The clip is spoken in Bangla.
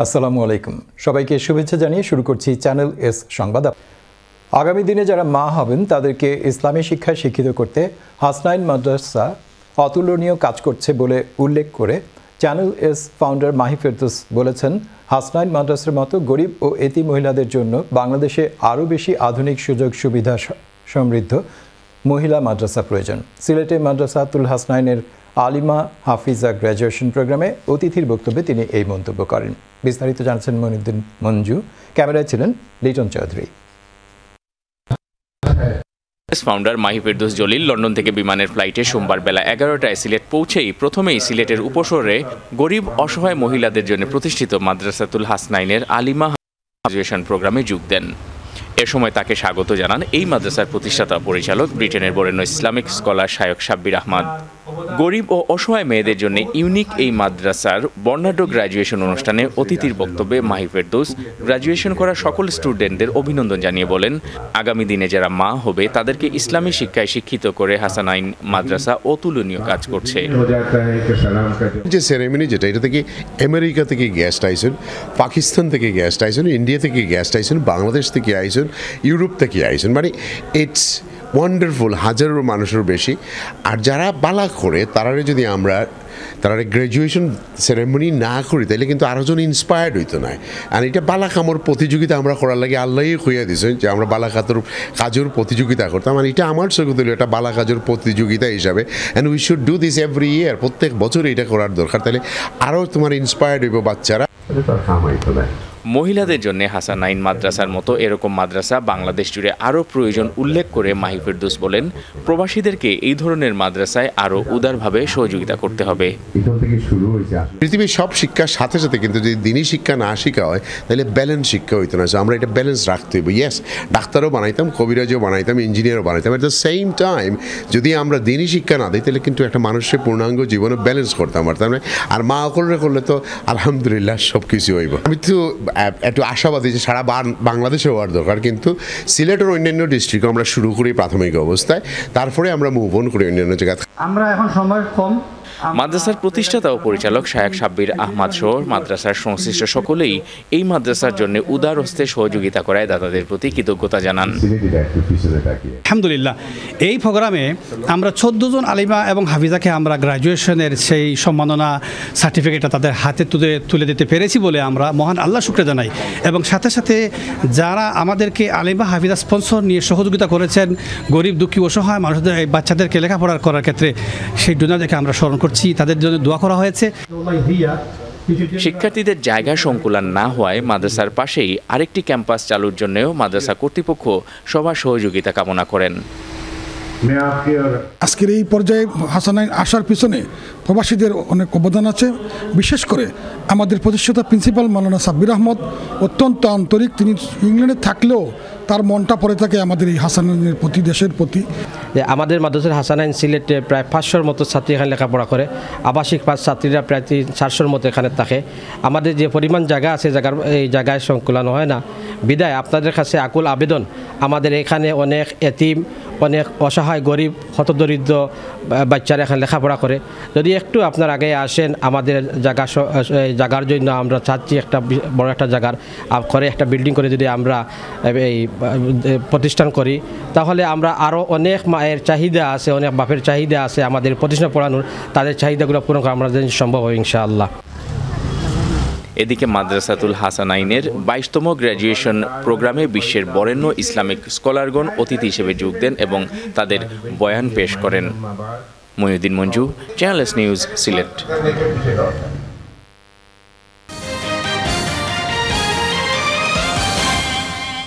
আসসালামু আলাইকুম সবাইকে শুভেচ্ছা জানিয়ে শুরু করছি চ্যানেল এস সংবাদ। আগামী দিনে যারা মা হবেন তাদেরকে ইসলামী শিক্ষায় শিক্ষিত করতে হাসনাইন মাদ্রাসা অতুলনীয় কাজ করছে বলে উল্লেখ করে channel S founder Mahi Ferdous বলেছেন, হাসনাইন মাদ্রাসার মতো গরিব ও এতিম মহিলাদের জন্য বাংলাদেশে আরও বেশি আধুনিক সুযোগ সুবিধা সমৃদ্ধ মহিলা মাদ্রাসা প্রয়োজন। সিলেটে মাদ্রাসাতুল হাসনাইনের আলিমা হাফিজা গ্র্যাজুয়েশন প্রোগ্রামে অতিথির বক্তব্যে তিনি এই মন্তব্য করেন। বিস্তারিত জানাচ্ছেন মনিউদ্দিন মঞ্জু, ক্যামেরায় ছিলেন লিটন চৌধুরী। ফাউন্ডার মাহি ফেরদৌস জলিল লন্ডন থেকে বিমানের ফ্লাইটে সোমবার বেলা 11টায় সিলেট পৌঁছেই প্রথমেই সিলেটের উপশহরে গরিব অসহায় মহিলাদের জন্য প্রতিষ্ঠিত মাদ্রাসাতুল হাসনাইনের আলিমা গ্র্যাজুয়েশন প্রোগ্রামে যোগ দেন। এ সময় তাকে স্বাগত জানান এই মাদ্রাসার প্রতিষ্ঠাতা পরিচালক ব্রিটেনের বরেণ্য ইসলামিক স্কলার শায়খ সাব্বির আহমদ। গরিব ও অসহায় মেয়েদের জন্য ইউনিক এই মাদ্রাসার বর্ণাঢ্য গ্র্যাজুয়েশন অনুষ্ঠানে অতিথির বক্তব্যে মাহি ফেরদৌস গ্র্যাজুয়েশন করা সকল স্টুডেন্টদের অভিনন্দন জানিয়ে বলেন, আগামী দিনে যারা মা হবে তাদেরকে ইসলামী শিক্ষায় শিক্ষিত করে হাসানাইন মাদ্রাসা অতুলনীয় কাজ করছে। যে সেরেমনি যেটা, এটা থেকে আমেরিকা থেকে গেস্ট আইসেন, পাকিস্তান থেকে গেস্ট আইসেন, ইন্ডিয়া থেকে গেস্ট আইসেন, বাংলাদেশ থেকে আইসেন, ইউরোপ থেকে আইসেন, মানে ইটস ওয়ান্ডারফুল, হাজারো মানুষের বেশি। আর যারা বালা করে তারা যদি আমরা তারা গ্র্যাজুয়েশন সেরেমনি না করি তাহলে কিন্তু আরও জন ইন্সপায়ার্ড হইতো না। আর এটা বালা কামর প্রতিযোগিতা আমরা করার লাগে আল্লাহই খুঁয়া দিয়েছেন যে আমরা বালা কাজের প্রতিযোগিতা করতাম। আর এটা আমার চোখে দিল এটা বালা কাজের প্রতিযোগিতা হিসাবে, and we should do this every year. প্রত্যেক বছর এটা করার দরকার, তাহলে আরও তোমার ইন্সপায়ার্ড হইব বাচ্চারা। মহিলাদের জন্য হাসানাইন মাদ্রাসার মতো এরকম মাদ্রাসা বাংলাদেশ জুড়ে আরও প্রয়োজন উল্লেখ করে মাহি ফেরদৌস বলেন, প্রবাসীদেরকে এই ধরনের মাদ্রাসায় আরও উদারভাবে সহযোগিতা করতে হবে। পৃথিবীর সব শিক্ষার সাথে সাথে কিন্তু যদি দিনই শিক্ষা না শিক্ষা হয় তাহলে ব্যালেন্স শিক্ষা হইতো না। আমরা এটা ব্যালেন্স রাখতে হইব। ইয়েস, ডাক্তারও বানাইতাম, কবিরাজও বানাইতাম, ইঞ্জিনিয়ারও বানাইতাম। এট দ্য সেম টাইম যদি আমরা দিনই শিক্ষা না দিই তাহলে কিন্তু একটা মানুষের পূর্ণাঙ্গ জীবনে ব্যালেন্স করতাম পারতাম না। আর মা করলে তো আলহামদুলিল্লাহ সব কিছু হইব। আমি তো একটু আশাবাদী যে সারা বাংলাদেশে হওয়ার দরকার, কিন্তু সিলেটের অন্যান্য ডিস্ট্রিক্টও আমরা শুরু করি প্রাথমিক অবস্থায়, তারপরে আমরা মুভ অন করি অন্যান্য জায়গায়। আমরা এখন সময় কম। মাদ্রাসার প্রতিষ্ঠাতা ও পরিচালক শায়খ সাব্বির আহমদ সহ মাদ্রাসার সংশ্লিষ্ট সকলেই এই মাদ্রাসার জন্য উদার হস্তে সহযোগিতা করায় দাতাদের প্রতি কৃতজ্ঞতা জানান। আলহামদুলিল্লাহ, এই প্রোগ্রামে আমরা 14 জন আলিমা এবং হাফিজাকে আমরা গ্র্যাজুয়েশনের সেই সম্মাননা সার্টিফিকেটটা তাদের হাতে তুলে দিতে পেরেছি বলে আমরা মহান আল্লাহ শুকরিয়া জানাই। এবং সাথে সাথে যারা আমাদেরকে আলিমা হাফিজা স্পন্সর নিয়ে সহযোগিতা করেছেন, গরিব দুঃখী অসহায় মানুষদের এই বাচ্চাদেরকে লেখাপড়া করার ক্ষেত্রে, সেই ডোনারদেরকে আমরা স্মরণ করছি, তাদের জন্য দোয়া করা হয়েছে। শিক্ষার্থীদের জায়গা সংকুলান না হওয়ায় মাদ্রাসার পাশেই আরেকটি ক্যাম্পাস চালুর জন্যও মাদ্রাসা কর্তৃপক্ষ সবার সহযোগিতা কামনা করেন। আজকের এই পর্যায়ে হাসানাইন আসার পিছনে প্রবাসীদের অনেক অবদান আছে। বিশেষ করে আমাদের প্রতিষ্ঠাতা প্রিন্সিপাল মাওলানা সাব্বির আহমদ অত্যন্ত আন্তরিক। তিনি ইংল্যান্ডে থাকলেও তার মনটা পড়ে থাকে আমাদের এই হাসানাইনের প্রতি, দেশের প্রতি। আমাদের মাদ্রাসার হাসানাইন সিলেটে প্রায় 500-র মতো ছাত্রী এখানে লেখাপড়া করে। আবাসিক ছাত্রীরা প্রায় 400-র মতো এখানে থাকে। আমাদের যে পরিমাণ জায়গা আছে, এই জায়গায় সংকুলান হয় না। বিদায় আপনাদের কাছে আকুল আবেদন, আমাদের এখানে অনেক এতিম, অনেক অসহায় গরিব হতদরিদ্র বাচ্চারা এখানে লেখাপড়া করে। যদি একটু আপনার আগে আসেন, আমাদের জায়গার জন্য আমরা চাচ্ছি একটা বড় একটা জায়গার করে একটা বিল্ডিং করে যদি আমরা এই প্রতিষ্ঠান করি, তাহলে আমরা আরও অনেক মায়ের চাহিদা আছে, অনেক বাপের চাহিদা আছে আমাদের প্রতিষ্ঠান পড়ানোর, তাদের চাহিদাগুলো পূরণ করা আমরা সম্ভব হবে ইনশাআল্লাহ। এদিকে মাদ্রাসাতুল হাসানাইনের 22তম গ্র্যাজুয়েশন প্রোগ্রামে বিশ্বের বরেণ্য ইসলামিক স্কলারগণ অতিথি হিসেবে যোগ দেন এবং তাদের বয়ান পেশ করেন। Moinuddin Manju, channel S news, Sylhet.